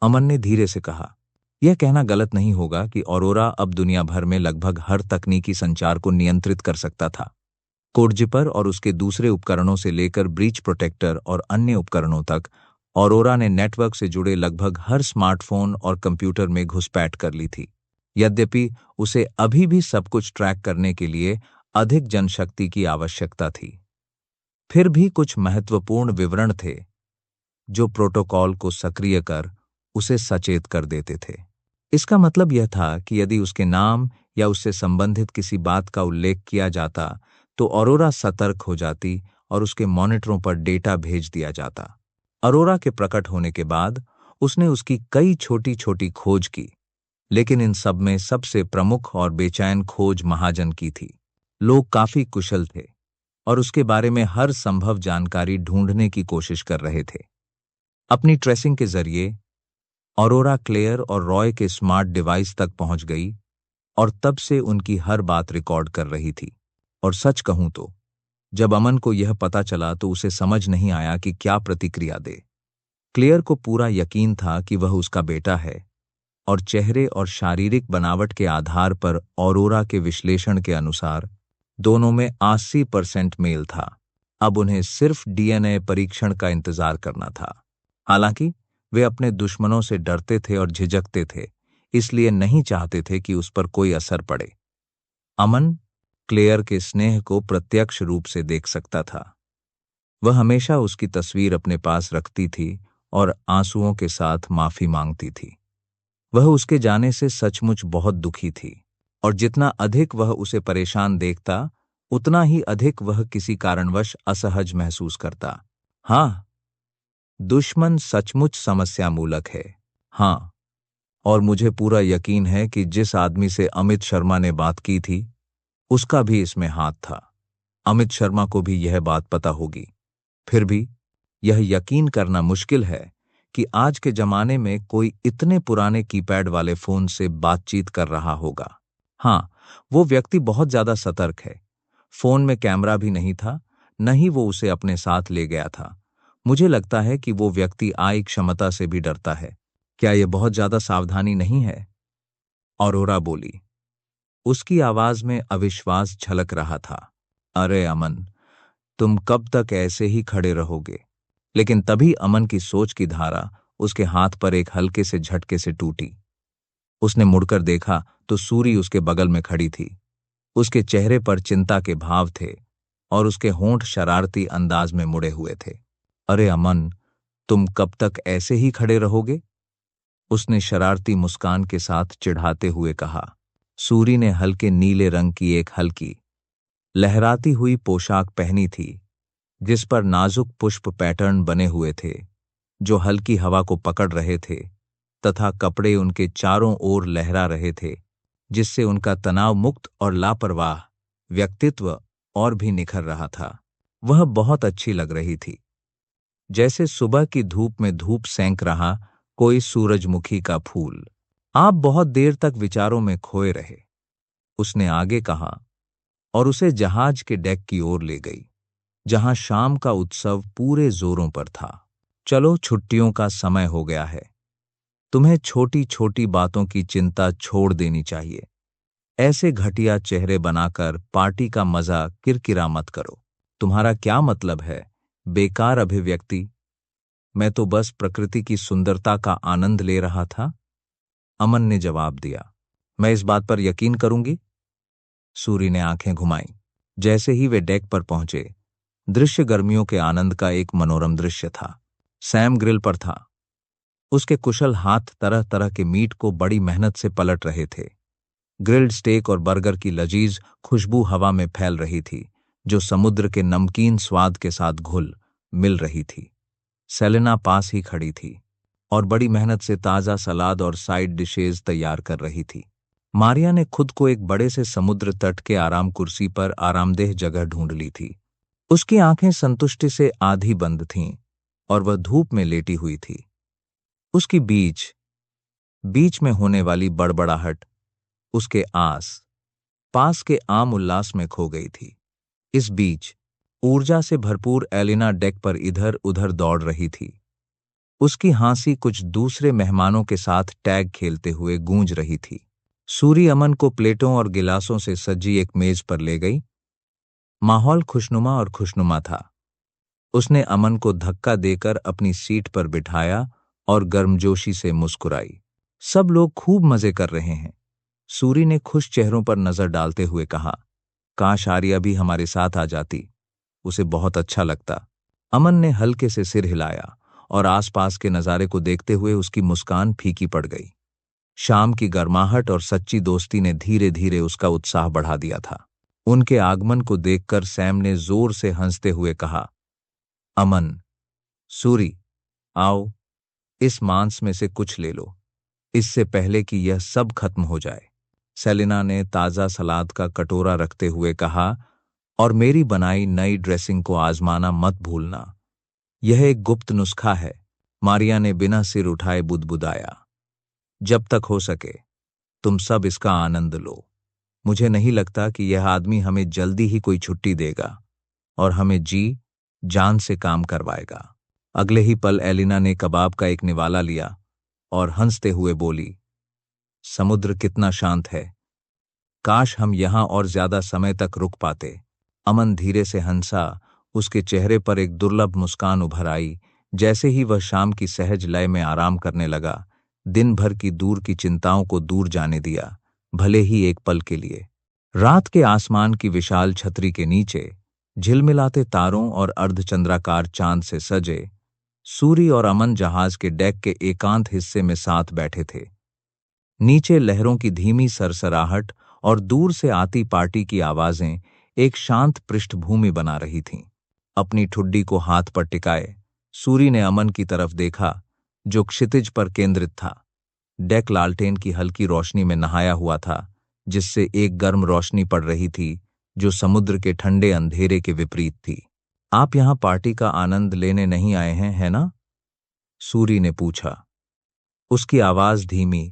अमन ने धीरे से कहा। यह कहना गलत नहीं होगा कि ऑरोरा अब दुनिया भर में लगभग हर तकनीकी संचार को नियंत्रित कर सकता था। कोडजिपर और उसके दूसरे उपकरणों से लेकर ब्रीच प्रोटेक्टर और अन्य उपकरणों तक, ऑरोरा ने नेटवर्क से जुड़े लगभग हर स्मार्टफोन और कंप्यूटर में घुसपैठ कर ली थी। यद्यपि उसे अभी भी सब कुछ ट्रैक करने के लिए अधिक जनशक्ति की आवश्यकता थी। फिर भी कुछ महत्वपूर्ण विवरण थे जो प्रोटोकॉल को सक्रिय कर उसे सचेत कर देते थे। इसका मतलब यह था कि यदि उसके नाम या उससे संबंधित किसी बात का उल्लेख किया जाता तो ऑरोरा सतर्क हो जाती और उसके मॉनिटरों पर डेटा भेज दिया जाता। ऑरोरा के प्रकट होने के बाद उसने उसकी कई छोटी छोटी खोज की, लेकिन इन सब में सबसे प्रमुख और बेचैन खोज महाजन की थी। लोग काफी कुशल थे और उसके बारे में हर संभव जानकारी ढूंढने की कोशिश कर रहे थे। अपनी ट्रेसिंग के जरिए ऑरोरा क्लेयर और रॉय के स्मार्ट डिवाइस तक पहुंच गई और तब से उनकी हर बात रिकॉर्ड कर रही थी। और सच कहूं तो जब अमन को यह पता चला तो उसे समझ नहीं आया कि क्या प्रतिक्रिया दे। क्लेयर को पूरा यकीन था कि वह उसका बेटा है और चेहरे और शारीरिक बनावट के आधार पर ऑरोरा के विश्लेषण के अनुसार दोनों में 80% मेल था। अब उन्हें सिर्फ डीएनए परीक्षण का इंतजार करना था। हालांकि वे अपने दुश्मनों से डरते थे और झिझकते थे, इसलिए नहीं चाहते थे कि उस पर कोई असर पड़े। अमन क्लेयर के स्नेह को प्रत्यक्ष रूप से देख सकता था। वह हमेशा उसकी तस्वीर अपने पास रखती थी और आंसुओं के साथ माफी मांगती थी। वह उसके जाने से सचमुच बहुत दुखी थी और जितना अधिक वह उसे परेशान देखता उतना ही अधिक वह किसी कारणवश असहज महसूस करता। हाँ, दुश्मन सचमुच समस्यामूलक है। हाँ, और मुझे पूरा यकीन है कि जिस आदमी से अमित शर्मा ने बात की थी उसका भी इसमें हाथ था। अमित शर्मा को भी यह बात पता होगी। फिर भी यह यकीन करना मुश्किल है कि आज के जमाने में कोई इतने पुराने कीपैड वाले फोन से बातचीत कर रहा होगा। हाँ, वो व्यक्ति बहुत ज्यादा सतर्क है। फोन में कैमरा भी नहीं था, न ही वो उसे अपने साथ ले गया था। मुझे लगता है कि वो व्यक्ति आय क्षमता से भी डरता है। क्या यह बहुत ज्यादा सावधानी नहीं है? ऑरोरा बोली। उसकी आवाज में अविश्वास झलक रहा था। अरे अमन, तुम कब तक ऐसे ही खड़े रहोगे? लेकिन तभी अमन की सोच की धारा उसके हाथ पर एक हल्के से झटके से टूटी। उसने मुड़कर देखा तो सूरी उसके बगल में खड़ी थी। उसके चेहरे पर चिंता के भाव थे और उसके होंठ शरारती अंदाज में मुड़े हुए थे। अरे अमन, तुम कब तक ऐसे ही खड़े रहोगे? उसने शरारती मुस्कान के साथ चिढ़ाते हुए कहा। सूरी ने हल्के नीले रंग की एक हल्की लहराती हुई पोशाक पहनी थी जिस पर नाजुक पुष्प पैटर्न बने हुए थे जो हल्की हवा को पकड़ रहे थे, तथा कपड़े उनके चारों ओर लहरा रहे थे जिससे उनका तनाव मुक्त और लापरवाह व्यक्तित्व और भी निखर रहा था। वह बहुत अच्छी लग रही थी, जैसे सुबह की धूप में धूप सेंक रहा कोई सूरजमुखी का फूल। आप बहुत देर तक विचारों में खोए रहे, उसने आगे कहा और उसे जहाज के डेक की ओर ले गई जहां शाम का उत्सव पूरे जोरों पर था। चलो, छुट्टियों का समय हो गया है। तुम्हें छोटी छोटी बातों की चिंता छोड़ देनी चाहिए। ऐसे घटिया चेहरे बनाकर पार्टी का मजा किरकिरा मत करो। तुम्हारा क्या मतलब है? बेकार अभिव्यक्ति। मैं तो बस प्रकृति की सुंदरता का आनंद ले रहा था, अमन ने जवाब दिया। मैं इस बात पर यकीन करूंगी? सूरी ने आंखें घुमाई। जैसे ही वे डेक पर पहुंचे, दृश्य गर्मियों के आनंद का एक मनोरम दृश्य था। सैम ग्रिल पर था। उसके कुशल हाथ तरह तरह के मीट को बड़ी मेहनत से पलट रहे थे। ग्रिल्ड स्टेक और बर्गर की लजीज खुशबू हवा में फैल रही थी जो समुद्र के नमकीन स्वाद के साथ घुल मिल रही थी। सेलेना पास ही खड़ी थी और बड़ी मेहनत से ताज़ा सलाद और साइड डिशेज तैयार कर रही थी। मारिया ने खुद को एक बड़े से समुद्र तट के आराम कुर्सी पर आरामदेह जगह ढूंढ ली थी। उसकी आंखें संतुष्टि से आधी बंद थीं और वह धूप में लेटी हुई थी। उसकी बीच बीच में होने वाली बड़बड़ाहट उसके आस पास के आम उल्लास में खो गई थी। इस बीच ऊर्जा से भरपूर एलिना डेक पर इधर उधर दौड़ रही थी। उसकी हंसी कुछ दूसरे मेहमानों के साथ टैग खेलते हुए गूंज रही थी। सूरी अमन को प्लेटों और गिलासों से सजी एक मेज पर ले गई। माहौल खुशनुमा और खुशनुमा था। उसने अमन को धक्का देकर अपनी सीट पर बिठाया और गर्मजोशी से मुस्कुराई। सब लोग खूब मजे कर रहे हैं, सूरी ने खुश चेहरों पर नजर डालते हुए कहा। काश आर्या भी हमारे साथ आ जाती, उसे बहुत अच्छा लगता। अमन ने हल्के से सिर हिलाया और आसपास के नज़ारे को देखते हुए उसकी मुस्कान फीकी पड़ गई। शाम की गर्माहट और सच्ची दोस्ती ने धीरे धीरे उसका उत्साह बढ़ा दिया था। उनके आगमन को देखकर सैम ने जोर से हंसते हुए कहा, अमन, सूरी, आओ, इस मांस में से कुछ ले लो, इससे पहले कि यह सब खत्म हो जाए। सेलिना ने ताज़ा सलाद का कटोरा रखते हुए कहा और मेरी बनाई नई ड्रेसिंग को आजमाना मत भूलना। यह एक गुप्त नुस्खा है, मारिया ने बिना सिर उठाए बुदबुदाया। जब तक हो सके तुम सब इसका आनंद लो। मुझे नहीं लगता कि यह आदमी हमें जल्दी ही कोई छुट्टी देगा और हमें जी जान से काम करवाएगा। अगले ही पल एलिना ने कबाब का एक निवाला लिया और हंसते हुए बोली, समुद्र कितना शांत है, काश हम यहां और ज्यादा समय तक रुक पाते। अमन धीरे से हंसा, उसके चेहरे पर एक दुर्लभ मुस्कान उभर आई। जैसे ही वह शाम की सहज लय में आराम करने लगा, दिन भर की दूर की चिंताओं को दूर जाने दिया, भले ही एक पल के लिए। रात के आसमान की विशाल छतरी के नीचे झिलमिलाते तारों और अर्धचंद्राकार चांद से सजे सूरी और अमन जहाज के डेक के एकांत हिस्से में साथ बैठे थे। नीचे लहरों की धीमी सरसराहट और दूर से आती पार्टी की आवाजें एक शांत पृष्ठभूमि बना रही थीं। अपनी ठुड्डी को हाथ पर टिकाए सूरी ने अमन की तरफ देखा, जो क्षितिज पर केंद्रित था। डेक लालटेन की हल्की रोशनी में नहाया हुआ था, जिससे एक गर्म रोशनी पड़ रही थी जो समुद्र के ठंडे अंधेरे के विपरीत थी। आप यहां पार्टी का आनंद लेने नहीं आए हैं, है ना? सूरी ने पूछा। उसकी आवाज धीमी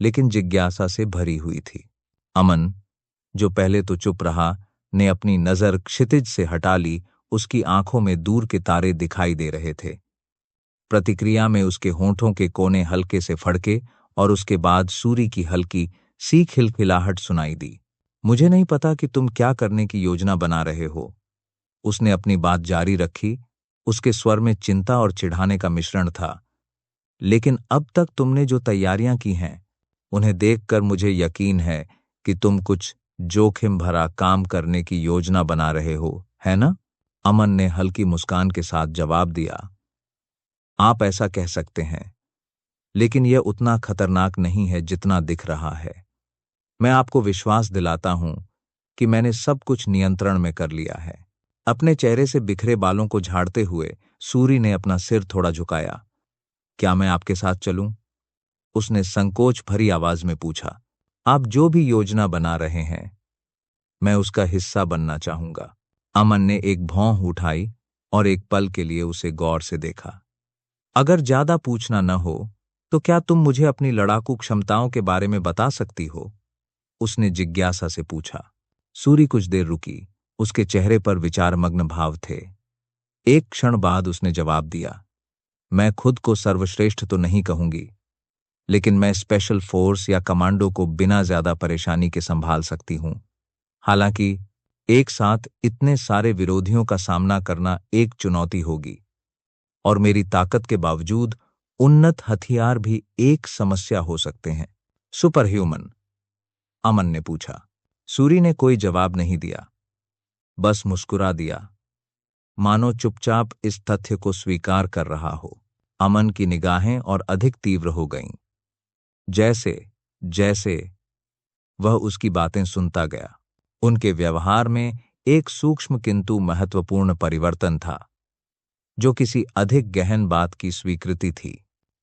लेकिन जिज्ञासा से भरी हुई थी। अमन, जो पहले तो चुप रहा, ने अपनी नजर क्षितिज से हटा ली। उसकी आंखों में दूर के तारे दिखाई दे रहे थे। प्रतिक्रिया में उसके होंठों के कोने हल्के से फड़के और उसके बाद सूरी की हल्की सी खिलखिलाहट सुनाई दी। मुझे नहीं पता कि तुम क्या करने की योजना बना रहे हो, उसने अपनी बात जारी रखी। उसके स्वर में चिंता और चिढ़ाने का मिश्रण था। लेकिन अब तक तुमने जो तैयारियां की हैं, उन्हें देखकर मुझे यकीन है कि तुम कुछ जोखिम भरा काम करने की योजना बना रहे हो, है ना? अमन ने हल्की मुस्कान के साथ जवाब दिया। आप ऐसा कह सकते हैं, लेकिन यह उतना खतरनाक नहीं है जितना दिख रहा है। मैं आपको विश्वास दिलाता हूं कि मैंने सब कुछ नियंत्रण में कर लिया है। अपने चेहरे से बिखरे बालों को झाड़ते हुए सूरी ने अपना सिर थोड़ा झुकाया। क्या मैं आपके साथ चलूं? उसने संकोच भरी आवाज में पूछा। आप जो भी योजना बना रहे हैं, मैं उसका हिस्सा बनना चाहूंगा। अमन ने एक भौं उठाई और एक पल के लिए उसे गौर से देखा। अगर ज्यादा पूछना न हो तो क्या तुम मुझे अपनी लड़ाकू क्षमताओं के बारे में बता सकती हो? उसने जिज्ञासा से पूछा। सूरी कुछ देर रुकी, उसके चेहरे पर विचारमग्न भाव थे। एक क्षण बाद उसने जवाब दिया, मैं खुद को सर्वश्रेष्ठ तो नहीं कहूंगी, लेकिन मैं स्पेशल फोर्स या कमांडो को बिना ज्यादा परेशानी के संभाल सकती हूं। हालांकि एक साथ इतने सारे विरोधियों का सामना करना एक चुनौती होगी, और मेरी ताकत के बावजूद उन्नत हथियार भी एक समस्या हो सकते हैं। Super human? अमन ने पूछा। सूरी ने कोई जवाब नहीं दिया, बस मुस्कुरा दिया, मानो चुपचाप इस तथ्य को स्वीकार कर रहा हो। अमन की निगाहें और अधिक तीव्र हो गईं, जैसे जैसे वह उसकी बातें सुनता गया। उनके व्यवहार में एक सूक्ष्म किंतु महत्वपूर्ण परिवर्तन था, जो किसी अधिक गहन बात की स्वीकृति थी।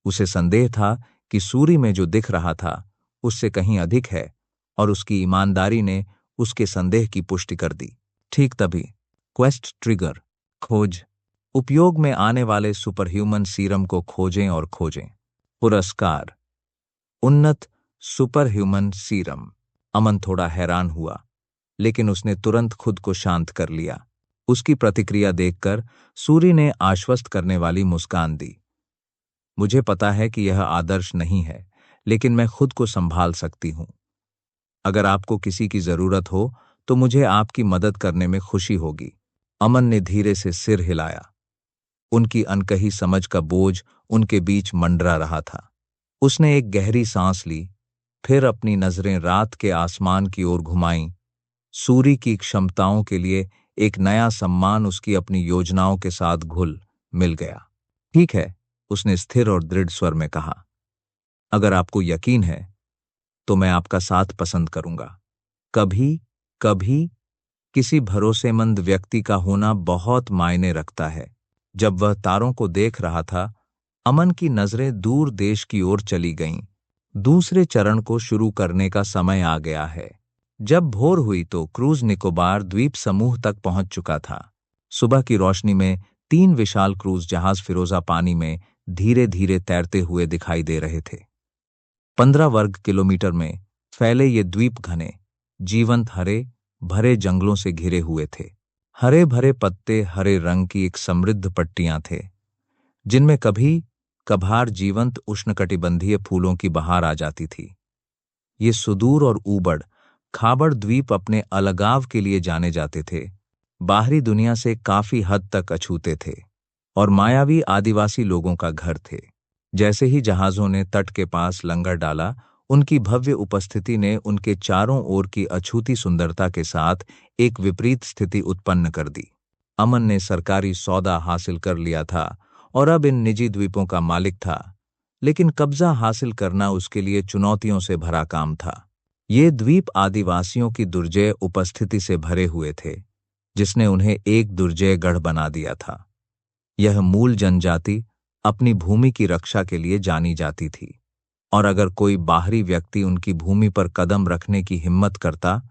उसे संदेह था कि सूरी में जो दिख रहा था उससे कहीं अधिक है, और उसकी ईमानदारी ने उसके संदेह की पुष्टि कर दी। ठीक तभी क्वेस्ट ट्रिगर, खोज, उपयोग में आने वाले सुपरह्यूमन सीरम को खोजें और खोजें। पुरस्कार, उन्नत सुपरह्यूमन सीरम। अमन थोड़ा हैरान हुआ, लेकिन उसने तुरंत खुद को शांत कर लिया। उसकी प्रतिक्रिया देखकर सूरी ने आश्वस्त करने वाली मुस्कान दी। मुझे पता है कि यह आदर्श नहीं है, लेकिन मैं खुद को संभाल सकती हूं। अगर आपको किसी की जरूरत हो तो मुझे आपकी मदद करने में खुशी होगी। अमन ने धीरे से सिर हिलाया। उनकी अनकही समझ का बोझ उनके बीच मंडरा रहा था। उसने एक गहरी सांस ली, फिर अपनी नजरें रात के आसमान की ओर घुमाईं। सूरी की क्षमताओं के लिए एक नया सम्मान उसकी अपनी योजनाओं के साथ घुल मिल गया। ठीक है, उसने स्थिर और दृढ़ स्वर में कहा। अगर आपको यकीन है तो मैं आपका साथ पसंद करूंगा। कभी कभी किसी भरोसेमंद व्यक्ति का होना बहुत मायने रखता है। जब वह तारों को देख रहा था, अमन की नजरें दूर देश की ओर चली गईं। दूसरे चरण को शुरू करने का समय आ गया है। जब भोर हुई तो क्रूज निकोबार द्वीप समूह तक पहुंच चुका था। सुबह की रोशनी में 3 विशाल क्रूज जहाज फिरोजा पानी में धीरे धीरे तैरते हुए दिखाई दे रहे थे। 15 वर्ग किलोमीटर में फैले ये द्वीप घने, जीवंत हरे भरे जंगलों से घिरे हुए थे। हरे भरे पत्ते, हरे रंग की एक समृद्ध पट्टियां थे, जिनमें कभी कभार जीवंत उष्णकटिबंधीय फूलों की बहार आ जाती थी। ये सुदूर और ऊबड़ खाबड़ द्वीप अपने अलगाव के लिए जाने जाते थे, बाहरी दुनिया से काफी हद तक अछूते थे और मायावी आदिवासी लोगों का घर थे। जैसे ही जहाजों ने तट के पास लंगर डाला, उनकी भव्य उपस्थिति ने उनके चारों ओर की अछूती सुंदरता के साथ एक विपरीत स्थिति उत्पन्न कर दी। अमन ने सरकारी सौदा हासिल कर लिया था और अब इन निजी द्वीपों का मालिक था, लेकिन कब्जा हासिल करना उसके लिए चुनौतियों से भरा काम था। ये द्वीप आदिवासियों की दुर्जय उपस्थिति से भरे हुए थे, जिसने उन्हें एक दुर्जय गढ़ बना दिया था। यह मूल जनजाति अपनी भूमि की रक्षा के लिए जानी जाती थी, और अगर कोई बाहरी व्यक्ति उनकी भूमि पर कदम रखने की हिम्मत करता,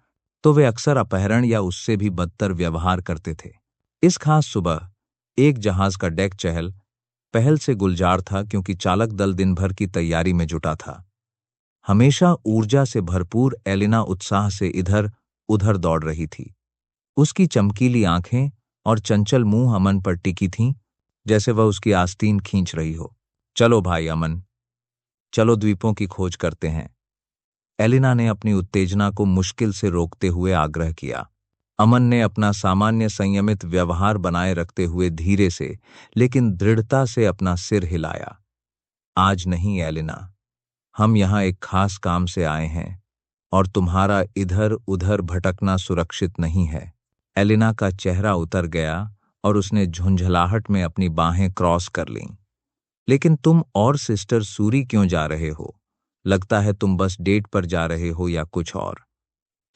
तो वे अक्सर अपहरण या उससे भी बदतर व्यवहार करते थे। इस खास सुबह एक जहाज का डेक चहल पहल से गुलजार था, क्योंकि चालक दल दिन भर की तैयारी में जुटा था। हमेशा ऊर्जा से भरपूर एलिना उत्साह से इधर उधर दौड़ रही थी। उसकी चमकीली आंखें और चंचल मुंह अमन पर टिकी थीं, जैसे वह उसकी आस्तीन खींच रही हो। चलो भाई अमन, चलो द्वीपों की खोज करते हैं। एलिना ने अपनी उत्तेजना को मुश्किल से रोकते हुए आग्रह किया। अमन ने अपना सामान्य संयमित व्यवहार बनाए रखते हुए धीरे से लेकिन दृढ़ता से अपना सिर हिलाया। आज नहीं एलिना, हम यहाँ एक खास काम से आए हैं और तुम्हारा इधर उधर भटकना सुरक्षित नहीं है। एलिना का चेहरा उतर गया और उसने झुंझलाहट में अपनी बाहें क्रॉस कर लीं। लेकिन तुम और सिस्टर सूरी क्यों जा रहे हो? लगता है तुम बस डेट पर जा रहे हो या कुछ और।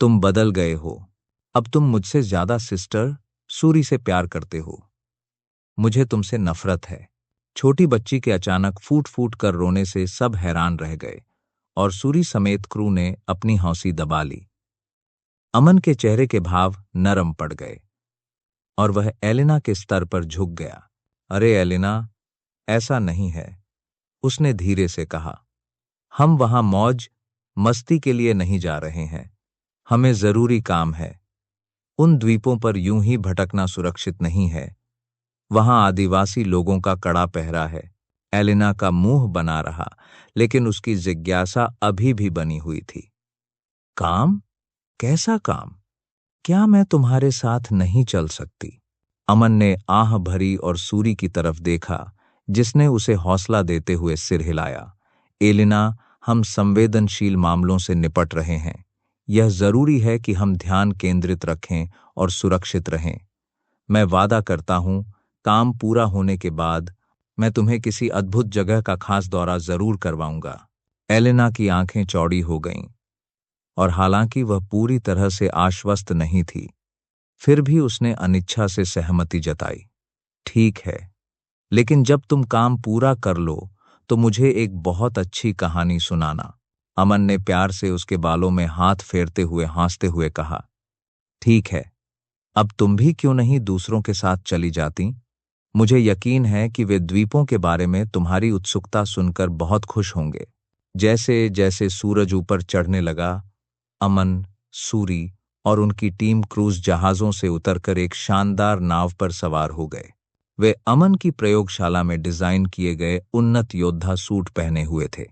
तुम बदल गए हो। अब तुम मुझसे ज्यादा सिस्टर सूरी से प्यार करते हो। मुझे तुमसे नफरत है। छोटी बच्ची के अचानक फूट फूट कर रोने से सब हैरान रह गए और सूरी समेत क्रू ने अपनी हौंसी दबा ली। अमन के चेहरे के भाव नरम पड़ गए और वह एलिना के स्तर पर झुक गया। अरे एलिना, ऐसा नहीं है, उसने धीरे से कहा। हम वहां मौज मस्ती के लिए नहीं जा रहे हैं, हमें जरूरी काम है। उन द्वीपों पर यूं ही भटकना सुरक्षित नहीं है। वहां आदिवासी लोगों का कड़ा पहरा है। एलिना का मुंह बना रहा, लेकिन उसकी जिज्ञासा अभी भी बनी हुई थी। काम? कैसा काम? क्या मैं तुम्हारे साथ नहीं चल सकती? अमन ने आह भरी और सूरी की तरफ देखा, जिसने उसे हौसला देते हुए सिर हिलाया। एलिना, हम संवेदनशील मामलों से निपट रहे हैं। यह जरूरी है कि हम ध्यान केंद्रित रखें और सुरक्षित रहें। मैं वादा करता हूं, काम पूरा होने के बाद मैं तुम्हें किसी अद्भुत जगह का खास दौरा जरूर करवाऊंगा। एलिना की आंखें चौड़ी हो गईं, और हालांकि वह पूरी तरह से आश्वस्त नहीं थी, फिर भी उसने अनिच्छा से सहमति जताई। ठीक है, लेकिन जब तुम काम पूरा कर लो तो मुझे एक बहुत अच्छी कहानी सुनाना। अमन ने प्यार से उसके बालों में हाथ फेरते हुए हंसते हुए कहा। ठीक है, अब तुम भी क्यों नहीं दूसरों के साथ चली जाती? मुझे यकीन है कि वे द्वीपों के बारे में तुम्हारी उत्सुकता सुनकर बहुत खुश होंगे। जैसे जैसे सूरज ऊपर चढ़ने लगा, अमन, सूरी और उनकी टीम क्रूज जहाजों से उतरकर एक शानदार नाव पर सवार हो गए। वे अमन की प्रयोगशाला में डिजाइन किए गए उन्नत योद्धा सूट पहने हुए थे।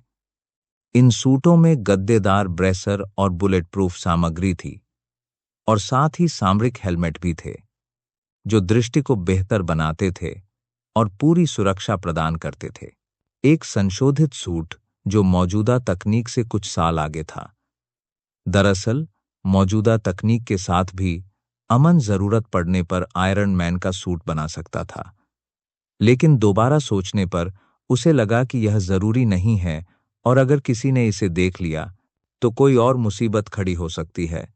इन सूटों में गद्देदार ब्रेसर और बुलेट प्रूफ सामग्री थी, और साथ ही सामरिक हेलमेट भी थे, जो दृष्टि को बेहतर बनाते थे और पूरी सुरक्षा प्रदान करते थे। एक संशोधित सूट जो मौजूदा तकनीक से कुछ साल आगे था। दरअसल मौजूदा तकनीक के साथ भी अमन जरूरत पड़ने पर आयरन मैन का सूट बना सकता था, लेकिन दोबारा सोचने पर उसे लगा कि यह जरूरी नहीं है, और अगर किसी ने इसे देख लिया तो कोई और मुसीबत खड़ी हो सकती है,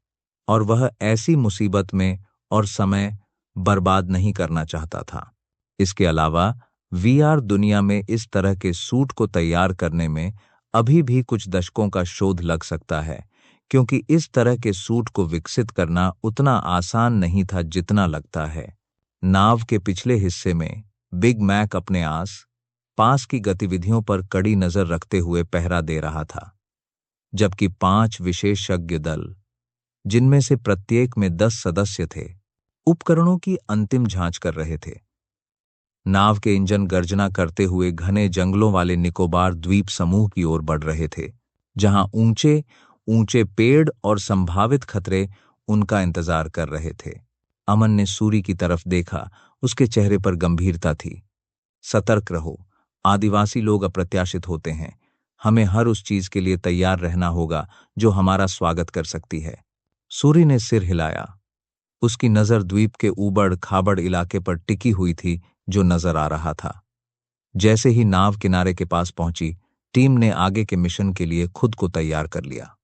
और वह ऐसी मुसीबत में और समय बर्बाद नहीं करना चाहता था। इसके अलावा वीआर दुनिया में इस तरह के सूट को तैयार करने में अभी भी कुछ दशकों का शोध लग सकता है, क्योंकि इस तरह के सूट को विकसित करना उतना आसान नहीं था जितना लगता है। नाव के पिछले हिस्से में बिग मैक अपने पास की गतिविधियों पर कड़ी नजर रखते हुए पहरा दे रहा था, जबकि 5 विशेषज्ञ दल, जिनमें से प्रत्येक में 10 सदस्य थे, उपकरणों की अंतिम जांच कर रहे थे। नाव के इंजन गर्जना करते हुए घने जंगलों वाले निकोबार द्वीप समूह की ओर बढ़ रहे थे, जहां ऊंचे ऊंचे पेड़ और संभावित खतरे उनका इंतजार कर रहे थे। अमन ने सूरी की तरफ देखा। उसके चेहरे पर गंभीरता थी। सतर्क रहो, आदिवासी लोग अप्रत्याशित होते हैं। हमें हर उस चीज के लिए तैयार रहना होगा जो हमारा स्वागत कर सकती है। सूरी ने सिर हिलाया। उसकी नजर द्वीप के ऊबड़ खाबड़ इलाके पर टिकी हुई थी जो नजर आ रहा था। जैसे ही नाव किनारे के पास पहुंची, टीम ने आगे के मिशन के लिए खुद को तैयार कर लिया।